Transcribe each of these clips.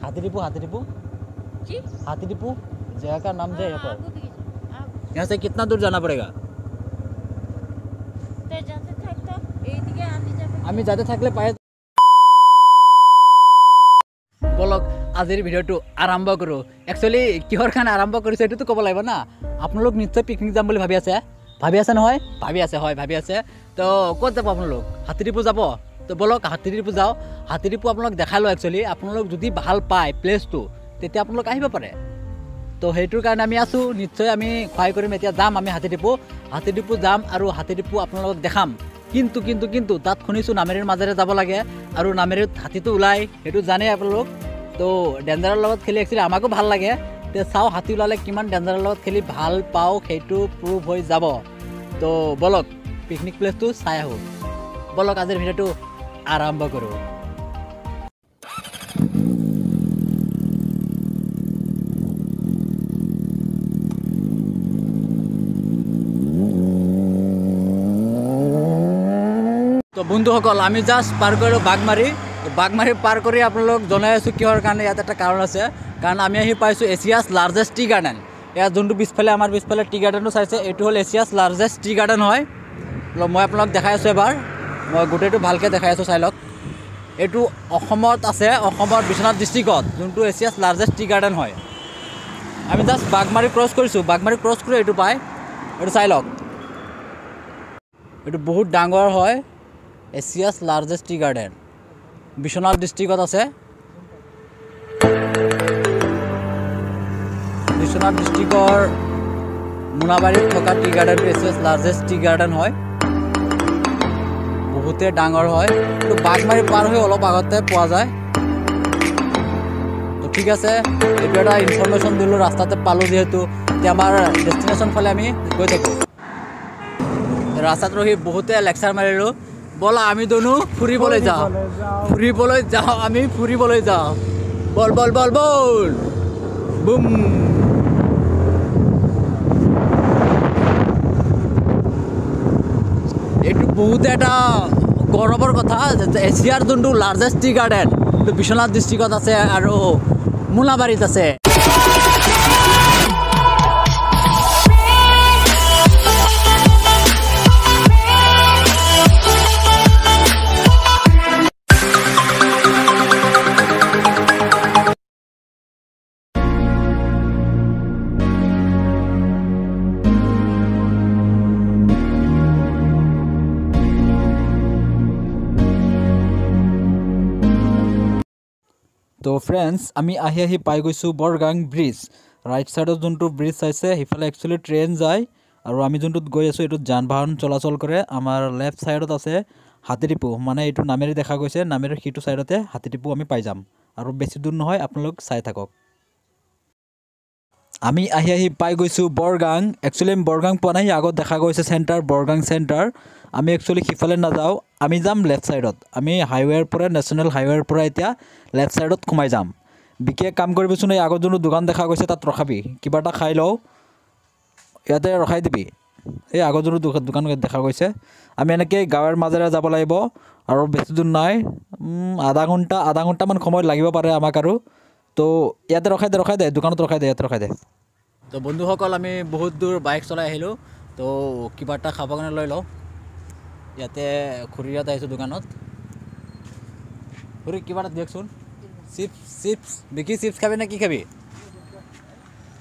हाथीडिपो जी हाथीडिपो जगह का नाम है यहाँ पर। यहाँ से तो कितना दूर जाना पड़ेगा? जाते থাকতো এইদিকে আমি যাবে আমি যাতে থাকলে পায়ে বলক আজিৰ ভিডিঅ'টো আৰম্ভ কৰোঁ। একচুৱেলি কিহৰ কাৰণে আৰম্ভ কৰিছোঁ এইটোতো ক'ব লাগিব না। আপোনালোক নিশ্চয় পিকনিক যাম বুলি ভাবি আছে নহয়? ভাবি আছে তো ক'ত যাব আপোনালোক? হাতীডিপো যাব। তো বলক হাতীডিপো যাওঁ। হাতীডিপো আপোনালোক দেখাই লওঁ। একচুৱেলি আপোনালোক যদি ভাল পায় প্লেচটো তেতিয়া আপোনালোক আহিব পাৰে। তো সেইটোৰ কাৰণে আমি আছোঁ। নিশ্চয় আমি সহায় কৰিম। এতিয়া যাম আমি হাতীডিপো যাম আৰু হাতীডিপো আপোনালোকক দেখাম। কিন্তু তাত শুনিছোঁ নামেৰিৰ মাজেৰে যাব লাগে আৰু নামেৰিত হাতীটো ওলায়, সেইটো জানেই আপোনালোক। তো ডেঞ্জাৰৰ লগত খেলি একচুৱেলি আমাকো ভাল লাগে। তে চাওঁ হাতী ওলালে কিমান ডেঞ্জাৰৰ লগত খেলি ভাল পাওঁ সেইটো প্ৰুভ হৈ যাব। তো বলক পিকনিক প্লেচটো চাই আহোঁ। বলক আজিৰ ভিডিঅ'টো আৰম্ভ কৰোঁ। তো বন্ধুসকল আমি জাষ্ট পাৰ কৰিলোঁ বাগমাৰী পাৰ কৰি আপোনালোক জনাই আছোঁ কিহৰ কাৰণে। ইয়াত এটা কাৰণ আছে, কাৰণ আমি আহি পাইছোঁ এছিয়াছ লাৰ্জেষ্ট টি গাৰ্ডেন। ইয়াত যোনটো আমাৰ পিছফালে টি গাৰ্ডেনটো চাইছে এইটো হ'ল এছিয়াছ লাৰ্জেষ্ট টি গাৰ্ডেন হয়। মই আপোনালোক দেখাই আছোঁ এবাৰ, মই গোটেইটো ভালকৈ দেখাই আছোঁ, চাই লওক। এইটো অসমত আছে, অসমৰ বিশ্বনাথ ডিষ্ট্ৰিক্টত যোনটো এছিয়াছ লাৰ্জেষ্ট টি গাৰ্ডেন হয়। আমি জাষ্ট বাগমাৰী ক্ৰছ কৰিছোঁ, বাগমাৰী ক্ৰছ কৰি এইটো পায়, এইটো চাই লওক। এইটো বহুত ডাঙৰ হয়, এছিয়াছ লাৰ্জেষ্ট টি গাৰ্ডেন বিশ্বনাথ ডিষ্ট্ৰিক্টত আছে। বিশ্বনাথ ডিষ্ট্ৰিক্টৰ মোনাবাৰীত থকা টি গাৰ্ডেনটো এছিয়াছ লাৰ্জেষ্ট টি গাৰ্ডেন হয়, বহুতে ডাঙৰ হয়। এইটো বাগমাৰী পাৰ হৈ অলপ আগতে পোৱা যায়। তো ঠিক আছে, এইটো এটা ইনফৰ্মেশ্যন দিলোঁ, ৰাস্তাতে পালোঁ যিহেতু। এতিয়া আমাৰ ডেষ্টিনেশ্যন ফালে আমি গৈ থাকোঁ। ৰাস্তাত ৰহি বহুতে লেকচাৰ মাৰিলোঁ। ব'লা আমি দুনো ফুৰিবলৈ যাওঁ আমি ফুৰিবলৈ যাওঁ। বল বুম। এইটো বহুতে এটা গৌৰৱৰ কথা, এছিয়াৰ যোনটো লাৰ্জেষ্ট টি গাৰ্ডেন এইটো বিশ্বনাথ ডিষ্ট্ৰিক্টত আছে আৰু মোনাবাৰীত আছে। তো ফ্ৰেণ্ডছ আমি আহি পাই গৈছোঁ বৰগাং ব্ৰিজ। ৰাইট ছাইডত যোনটো ব্ৰিজ চাইছে সেইফালে একচুৱেলি ট্ৰেইন যায় আৰু আমি যোনটোত গৈ আছোঁ এইটোত যান বাহন চলাচল কৰে। আমাৰ লেফ্ট ছাইডত আছে হাতীডিপো, মানে এইটো নামেৰি দেখা গৈছে, নামেৰিৰ সিটো ছাইডতে হাতীডিপো আমি পাই যাম আৰু বেছি দূৰ নহয়, আপোনালোক চাই থাকক। আমি আহি পাই গৈছোঁ বৰগাং। একচুৱেলি আমি বৰগাং পোৱা নাই, আগত দেখা গৈছে চেণ্টাৰ, বৰগাং চেণ্টাৰ। আমি একচুৱেলি সিফালে নাযাওঁ, আমি যাম লেফ্ট ছাইডত। আমি হাইৱেৰ পৰা, নেশ্যনেল হাইৱেৰ পৰা এতিয়া লেফ্ট ছাইডত সোমাই যাম। বিশেষ কাম কৰিবিচোন, এই আগত যোনটো দোকান দেখা গৈছে তাত ৰখাবি, কিবা এটা খাই লওঁ, ইয়াতে ৰখাই দিবি। এই আগত যোনটো দোকান দেখা গৈছে, আমি এনেকৈ গাঁৱৰ মাজেৰে যাব লাগিব আৰু বেছি দূৰ নাই, আধা ঘণ্টামান সময় লাগিব পাৰে আমাক আৰু। তো ইয়াতে ৰখাই দে দোকানত ৰখাই দে, ইয়াতে ৰখাই দে। তো বন্ধুসকল আমি বহুত দূৰ বাইক চলাই আহিলোঁ, তো কিবা এটা খাবৰ কাৰণে লৈ লওঁ। ইয়াতে খুৰীয়াত আহিছোঁ দোকানত। খুৰী কিবা এটা দিয়কচোন। চিপছ বিকি, চিপছ খাবি নে কি খাবি?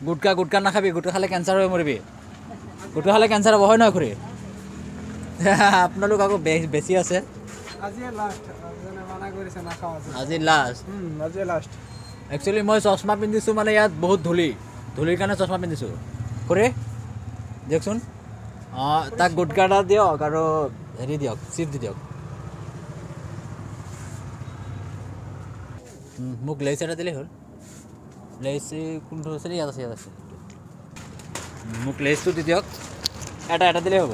গুটকা নাখাবি, গুটকা খালে কেঞ্চাৰ হৈ মৰিবি। গুটকা খালে কেঞ্চাৰ হ'ব, হয় নহয় খুৰী? আপোনালোক আকৌ বেছি আছে। আজি লাষ্ট। একচুৱেলি মই চশমা পিন্ধিছোঁ, মানে ইয়াত বহুত ধূলিৰ কাৰণে চশমা পিন্ধিছোঁ। খুৰী দিয়কচোন। অঁ তাক গুটকা এটা দিয়ক আৰু হেৰি দিয়ক, চিপছ দি দিয়ক। মোক লেইচ এটা দিলেই হ'ল। লেইচ কোনটো আছে? ইয়াত আছে। মোক লেইচটো দি দিয়ক, এটা দিলেই হ'ব।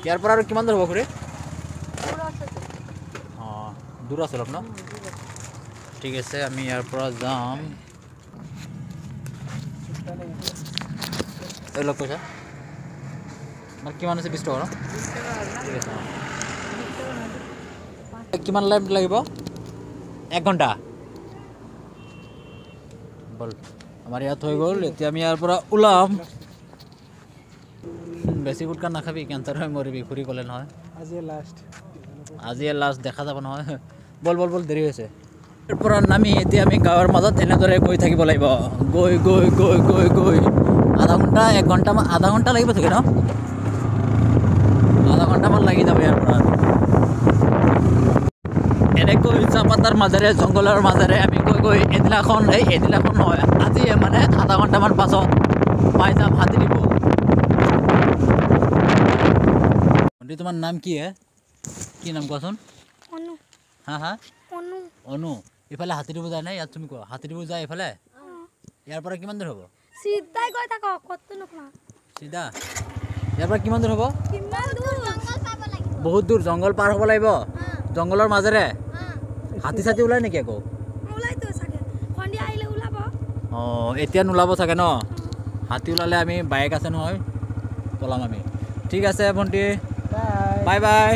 ইয়াৰ পৰা আৰু কিমান দূৰ হ'ব খুৰী? অঁ দূৰ আছে অলপ ন? ঠিক আছে, আমি ইয়াৰ পৰা যাম। এইবিলাক পইচা মানে কিমান আছে? 20 টকা ন? ঠিক আছে। কিমান লাগিব? 1 ঘণ্টা বল আমাৰ ইয়াত হৈ গ'ল এতিয়া আমি ইয়াৰ পৰা ওলাম বেছি গুটকা নাখাবি কেঞ্চাৰ হৈ মৰিবি ঘূৰি ক'লে নহয় আজিয়ে লাষ্ট দেখা যাব নহয় বল বল বল দেৰি হৈছে ইয়াৰ পৰা নামি এতিয়া আমি গাঁৱৰ মাজত এনেদৰে গৈ থাকিব লাগিব গৈ গৈ গৈ গৈ গৈ আধা ঘণ্টা 1 ঘণ্টামান আধা ঘণ্টা লাগিব চাগে ন আধা ঘণ্টামান লাগি যাব ইয়াৰ পৰা এনেকৈ চাহপাতৰ মাজেৰে জংঘলৰ মাজেৰে আমি গৈ গৈ এদিনাখন নহয় আজিয়ে মানে আধা ঘণ্টামান পাছত পাই যাম হাতীডিপু তোমাৰ নাম কি কি নাম কোৱাচোন অনু হা হা অনু অনু ইফালে হাতীডিপু যায় নাই ইয়াত তুমি কোৱা হাতীডিপু যায় ইফালে ইয়াৰ পৰা কিমান দূৰ হ'ব সিধাই গৈ থাক কত নকমা চিধা ইয়াৰ পৰা কিমান দূৰ হ'ব কিমান দূৰ জংগল পাব লাগিব বহুত দূৰ জংঘল পাৰ হ'ব লাগিব জংঘলৰ মাজেৰে হাতী চাতি ওলাই নেকি আকৌ ওলাইতো চাগে সন্ধিয়া আহিলে ওলাব অঁ এতিয়া নোলাব চাগে ন হাতী ওলালে আমি বাইক আছে নহয় পলাম আমি ঠিক আছে ভণ্টি বাই বাই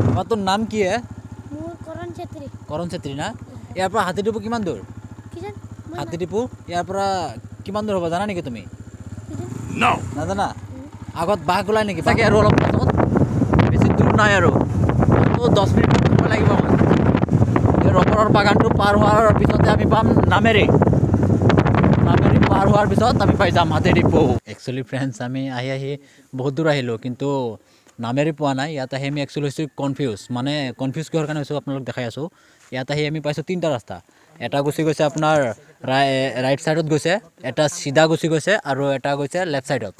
তোমাৰ তোৰ নাম কি মোৰ কৰণ চেত্ৰী না ইয়াৰ পৰা হাতীডিপু কিমান দূৰ কিজন হাতীডিপু ইয়াৰ পৰা কিমান দূৰ হ'ব জানা নেকি তুমি নাজানা আগত বাঘ ওলাই নেকি চাগে আৰু অলপ পাছত বেছি দূৰ নাই আৰু 10 মিনিট সময় লাগিব এই ৰবৰৰ বাগানটো পাৰ হোৱাৰ পিছতে আমি পাম নামেৰি পাৰ হোৱাৰ পিছত আমি পাই যাম হাতীডিপু একচুৱেলি ফ্ৰেণ্ডছ আমি আহি বহুত দূৰ আহিলোঁ কিন্তু নামেৰি পোৱা নাই ইয়াত আহি আমি একচুৱেলি হৈছোঁ কনফিউজ কিহৰ কাৰণে হৈছোঁ আপোনালোক দেখাই আছোঁ ইয়াত আহি আমি পাইছোঁ 3টা ৰাস্তা এটা গুচি গৈছে আপোনাৰ ৰাইট ছাইডত গৈছে এটা চিধা গুচি গৈছে আৰু এটা গৈছে লেফ্ট ছাইডত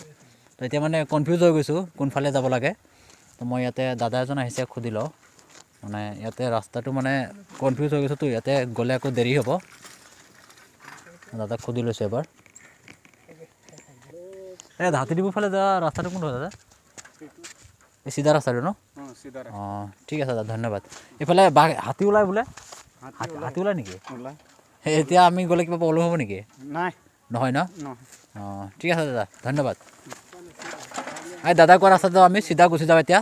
তো এতিয়া মানে কনফিউজ হৈ গৈছোঁ কোনফালে যাব লাগে তো মই ইয়াতে দাদা এজন আহিছে সুধি লওঁ মানে ইয়াতে ৰাস্তাটো মানে কনফিউজ হৈ গৈছেতো ইয়াতে গ'লে আকৌ দেৰি হ'ব দাদাক সুধি লৈছোঁ এবাৰ হাতীডিপু ফালে যোৱা ৰাস্তাটো কোনটো দাদা এই চিধা ৰাস্তাটো ন অঁ ঠিক আছে দাদা ধন্যবাদ এইফালে বাঘ হাতী ওলাই বোলে হাতী ওলাই নেকি এতিয়া আমি গ'লে কিবা প্ৰব্লেম হ'ব নেকি নহয় ন অঁ ঠিক আছে দাদা ধন্যবাদ এই দাদা কোৱা ৰাস্তাটো আমি চিধা গুচি যাওঁ এতিয়া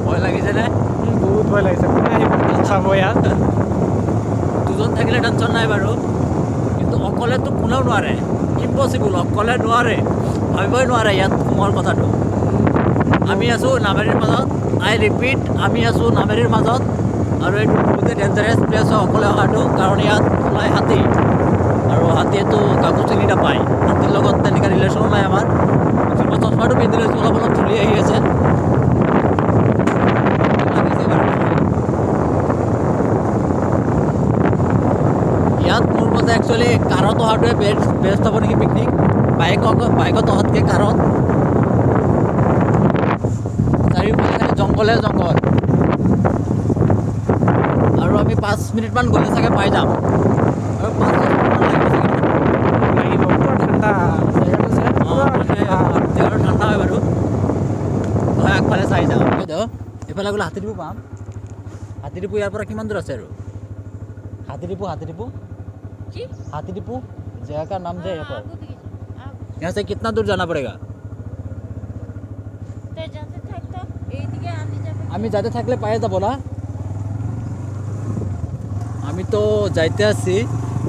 ভয় লাগিছেনে বহুত ভয় লাগিছে চাব ইয়াত দুজন থাকিলে টেনশ্যন নাই বাৰু কিন্তু অকলেতো কোনেও নোৱাৰে ইম্পচিবল অকলে নোৱাৰে ভাবিবই নোৱাৰে ইয়াত সোমোৱাৰ কথাটো আমি আছোঁ নামেৰিৰ মাজত আই ৰিপিট আমি আছোঁ নামেৰিৰ মাজত আৰু এইটো বহুতে ডেঞ্জাৰাছ প্লেচ হয় অকলে অহাটো কাৰণ ইয়াত ওলাই হাতী আৰু হাতীয়েতো কাকো চিনি নাপায় হাতীৰ লগত তেনেকৈ ৰিলেশ্যনো নাই আমাৰ চশমাটো পিন্ধি লৈছোঁ অলপ অলপ ধূলি আহি আছে ইয়াত মোৰ মতে একচুৱেলি কাৰত অহাটোৱে বেষ্ট হ'ব নেকি পিকনিক বাইকত অহাতকৈ কাৰত চাৰিওফালে খালি জংঘল আৰু আমি 5 মিনিটমান গ'লে চাগে পাই যাম আৰু 5 লাগিব ঠাণ্ডা জেগাটো ঠাণ্ডা হয় বাৰু হয় আগফালে চাই যাম এইফালে গ'লে হাতীডিপু পাম হাতীডিপু ইয়াৰ পৰা কিমান দূৰ আছে আৰু हाथीडिपू जगह का नाम है यहाँ पर यहाँ से कितना दूर जाना पड़ेगा আমি যাতে থাকলে পায়ে যাব না আমি তো যাইতে আছি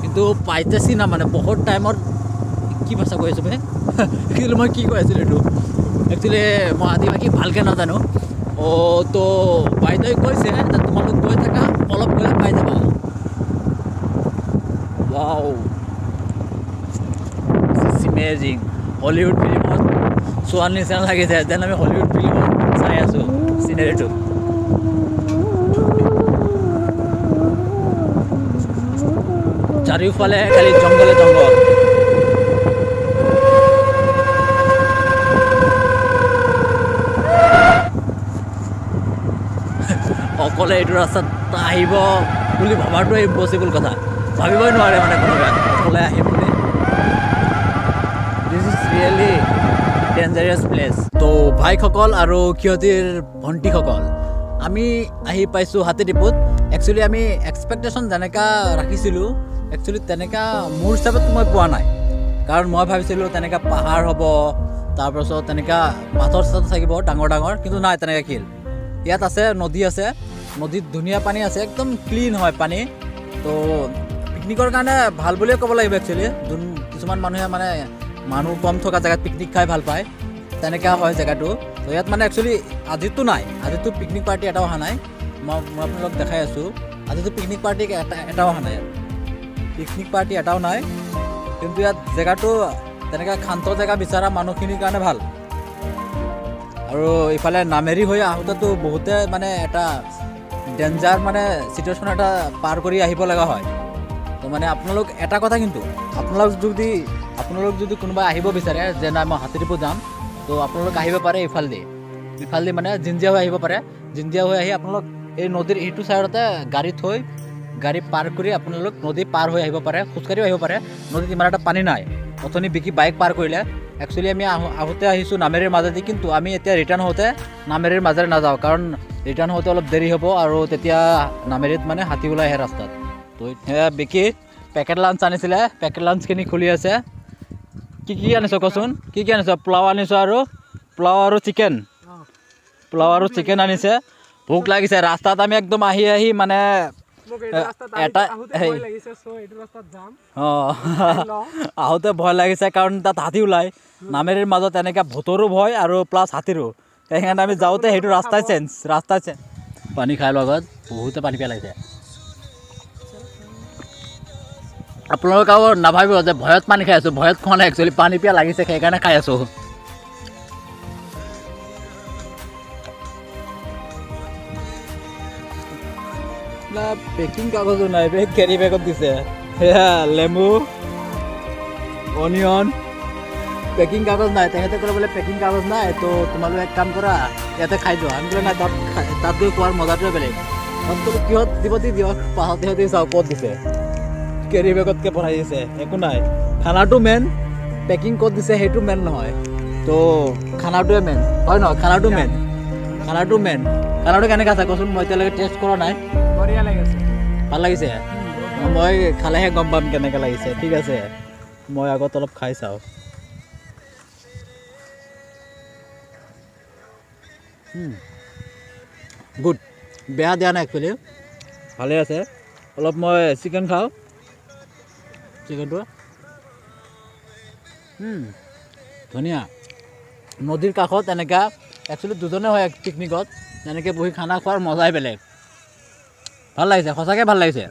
কিন্তু পাইতেছি না মানে বহুত টাইমত কি ভাষা কৈ আছোঁ কিন্তু মই কি কৈ আছিলোঁ এইটো একচুৱেলি মই আদিবাসী ভালকৈ নাজানো তো বাইদেৱে কৈছে যে তোমালোক গৈ থাকা অলপ গ'লে পাই যাবা Wow, this is amazing. Hollywood film চোৱাৰ নিচিনা লাগিছে যেন আমি হলিউড ফিল্মত চাই আছোঁ চিনেৰীটো চাৰিওফালে খালি জংঘল অকলে এইটো ৰাস্তাত আহিব বুলি ভবাটোৱে ইম্পচিবল কথা ভাবিবই নোৱাৰে মানে কোনোবা অকলে আহিম বুলি this is really dangerous place তো ভাইসকল আৰু ক্ষতিৰ ভণ্টিসকল আমি আহি পাইছোঁ হাতীডিপুত একচুৱেলি আমি এক্সপেক্টেশ্যন যেনেকুৱা ৰাখিছিলোঁ একচুৱেলি তেনেকুৱা মোৰ হিচাপত মই পোৱা নাই কাৰণ মই ভাবিছিলোঁ তেনেকুৱা পাহাৰ হ'ব তাৰপাছত তেনেকুৱা পাথৰ চাথৰ থাকিব ডাঙৰ ডাঙৰ কিন্তু নাই তেনেকৈ শিল ইয়াত আছে নদী আছে, নদীত ধুনীয়া পানী আছে, একদম ক্লিন হয় পানী। তো পিকনিকৰ কাৰণে ভাল বুলিয়ে ক'ব লাগিব একচুৱেলি। কিছুমান মানুহে মানে মানুহ কম থকা জেগাত পিকনিক খাই ভাল পায়, তেনেকুৱা হয় জেগাটো। তো ইয়াত মানে একচুৱেলি আজিতো নাই, আজিতো পিকনিক পাৰ্টি এটাও অহা নাই। মই আপোনালোকক দেখাই আছোঁ, আজিতো পিকনিক পাৰ্টি এটাও অহা নাই, পিকনিক পাৰ্টি এটাও নাই। কিন্তু ইয়াত জেগাটো তেনেকৈ শান্ত জেগা বিচৰা মানুহখিনিৰ কাৰণে ভাল। আৰু ইফালে নামেৰি হৈ আহোঁতেতো বহুতে মানে এটা ডেঞ্জাৰ মানে চিটুৱেশ্যন এটা পাৰ কৰি আহিব লগা হয়। তো মানে আপোনালোক এটা কথা, কিন্তু আপোনালোক যদি কোনোবা আহিব বিচাৰে যে নাই মই হাতীডিপু যাম, তো আপোনালোক আহিব পাৰে ইফালেদি মানে জিঞ্জিয়া হৈ আহিব পাৰে। জিঞ্জিয়া হৈ আহি আপোনালোক এই নদীৰ এইটো ছাইডতে গাড়ী পাৰ কৰি আপোনালোক নদী পাৰ হৈ আহিব পাৰে, খোজকাঢ়িও আহিব পাৰে। নদীত ইমান এটা পানী নাই। অথনি বিকি বাইক পাৰ কৰিলে। একচুৱেলি আমি আহোঁতে আহিছোঁ নামেৰিৰ মাজেদি, কিন্তু আমি এতিয়া ৰিটাৰ্ণ হওঁতে নামেৰিৰ মাজেৰে নাযাওঁ, কাৰণ ৰিটাৰ্ণ হওঁতে অলপ দেৰি হ'ব আৰু তেতিয়া নামেৰিত মানে হাতী ওলাই আহে ৰাস্তাত। তো সেয়া বিকি পেকেট লাঞ্চ আনিছিলে, পেকেট লাঞ্চখিনি খুলি আছে। কি আনিছ কচোন, কি আনিছ? পোলাও আনিছোঁ পোলাও আৰু চিকেন আনিছে। ভোক লাগিছে। ৰাস্তাত আমি একদম আহি মানে আহোঁতে ভয় লাগিছে, কাৰণ তাত হাতী ওলায়। নামেৰিৰ মাজত এনেকৈ ভূতৰো ভয় আৰু প্লাছ হাতীৰো। সেইকাৰণে আমি যাওঁতে সেইটো ৰাস্তাই চেঞ্জ। পানী খাই লোৱাৰ আগত বহুতে পানী পেলাইছে। আপোনালোক আৰু নাভাবিব যে ভয়ত পানী খাই আছোঁ, ভয়ত খোৱা নাই। একচুৱেলি পানী পিয়া লাগিছে, সেইকাৰণে খাই আছোঁ। পেকিং কাগজো নাই, কেৰি বেগত দিছে। সেয়া লেমু, অনিয়ন, পেকিং কাগজ নাই। তেখেতে ক'লে বোলে পেকিং কাগজ নাই, তো তোমালোকে এক কাম কৰা, ইয়াতে খাই যোৱা। আমি বোলে নাই, তাত গৈ খোৱাৰ মজাটোৱে বেলেগ। কিহত দিব দিয়ক, পাছত সিহঁতে চাওঁ ক'ত দিছে। কেৰি বেগতকৈ বনাই দিছে, একো নাই। খানাটো মেইন, পেকিং ক'ত দিছে সেইটো মেইন নহয়। তো খানাটোৱে মেইন, হয় নহয়? খানাটো মেইন। খানাটো কেনেকৈ আছে কচোন? মই এতিয়ালৈকে টেষ্ট কৰা নাই। ভাল লাগিছে? মই খালেহে গম পাম কেনেকৈ লাগিছে। ঠিক আছে, মই আগত অলপ খাই চাওঁ। গুড, বেয়া দিয়া নাই একচুৱেলি, ভালে আছে। অলপ মই চিকেন খাওঁ, চিকেনটো ধুনীয়া। নদীৰ কাষত এনেকুৱা একচুৱেলি দুজনে হয় পিকনিকত, এনেকৈ বহি খানা খোৱাৰ মজাই বেলেগ। ভাল লাগিছে, সঁচাকৈ ভাল লাগিছে।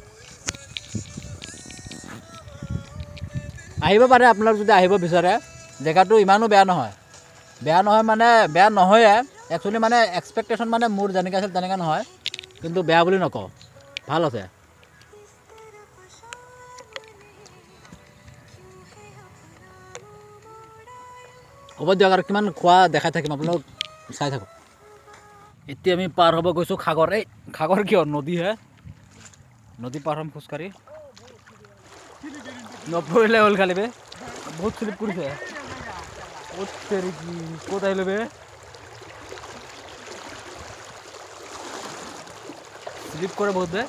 আহিব পাৰে আপোনালোক যদি আহিব বিচাৰে। জেগাটো ইমানো বেয়া নহয় মানে বেয়া নহয়ে একচুৱেলি। মানে এক্সপেক্টেশ্যন মানে মোৰ যেনেকৈ আছিল তেনেকৈ নহয়, কিন্তু বেয়া বুলি নকওঁ, ভাল আছে। হ'ব দিয়ক, আৰু কিমান খোৱা দেখাই থাকিম, আপোনালোক চাই থাকক। এতিয়া আমি পাৰ হ'ব গৈছোঁ সাগৰ। এই সাগৰ কিয়? নদীহে, নদী পাৰ হ'ম খোজকাঢ়ি। নপৰিলে হ'ল খালি বে, বহুত স্লিপ কৰিছে। ক'ত আহিলোঁ বে, স্লিপ কৰে বহুত বে।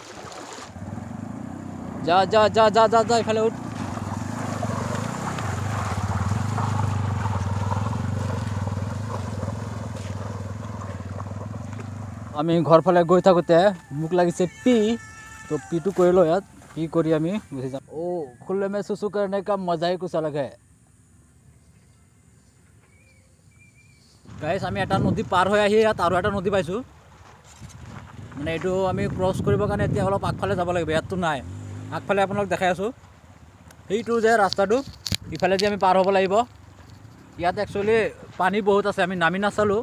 যা ইফালে উঠ। আমি ঘৰ ফালে গৈ থাকোঁতে মোক লাগিছে তো পিটো কৰি লওঁ। ইয়াত পি কৰি আমি গুচি যাম। খুলে মে চুচু करने का मजा ही कुछ अलग है। গাইছ, আমি এটা নদী পাৰ হৈ আহি ইয়াত আৰু এটা নদী পাইছোঁ। মানে এইটো আমি ক্ৰছ কৰিবৰ কাৰণে এতিয়া অলপ আগফালে যাব লাগিব, ইয়াততো নাই। আগফালে আপোনালোক দেখাই আছোঁ, সেইটো যে ৰাস্তাটো, ইফালেদি আমি পাৰ হ'ব লাগিব। ইয়াত একচুৱেলি পানী বহুত আছে, আমি নামি নাচালোঁ।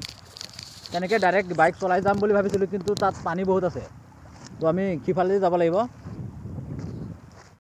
তেনেকৈ ডাইৰেক্ট বাইক চলাই যাম বুলি ভাবিছিলোঁ, কিন্তু তাত পানী বহুত আছে। তো আমি সিফালেদি যাব লাগিব।